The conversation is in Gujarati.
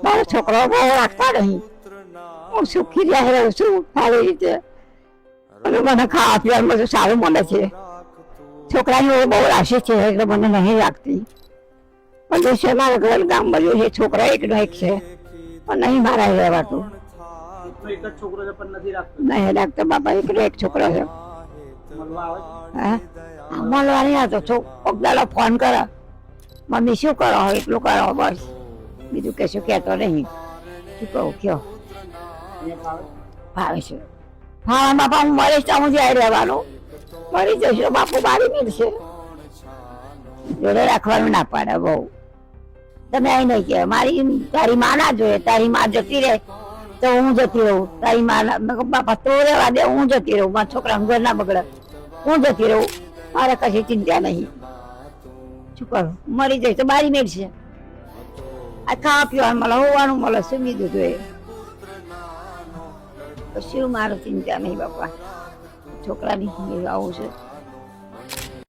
તારો છોકરો બહુ રાખતા નહીં. હું સુખી રહ્યા રહું છું સારી રીતે, અને મને ખાવા પીવાનું બધું સારું મળે છે. છોકરાની બહુ રાશિ છે એટલે મને નહીં રાખતી. બધું છે મારા ઘર ગામ બધું છે, છોકરા એકનો એક છે પણ નહીં મારા રહેવાતું. એક જ છોકરો છે પણ નથી રાખતો. નહીં રાખતો બાપા, એકનો એક છોકરો છે. મળવા આવે? હા, મળવા નહીં આવતો. દાડો ફોન કરે, મમ્મી શું કરો એટલું કરો બસ, બીજું કશું કહેતો નહીં. શું કહું કયો? ફાવે છે. હા બાપા, હું મરીશ તો હું જાય રહેવાનું, મરી જઈશ બાપુ મારી મળશે. જોડે રાખવાનું ના પાડે બહુ. તમે અહીં નહીં કે મારી તારી માં ના જોઈએ, તારી માં જતી રહે તો હું જતી રહું. તારી માં બાપા તો રહેવા દે, હું જતી રહું. મારા છોકરા ઘર ના બગડે, હું જતી રહું. મારે કશી ચિંતા નહીં. શું કરું? મરી જઈશ તો બારી મેળશે. આ ખાવા પીવાનું મળે, હોવાનું મળે, શું બીજું જોઈએ? શું મારું ચિંતા નહીં બાપા. છોકરાની આવું છે.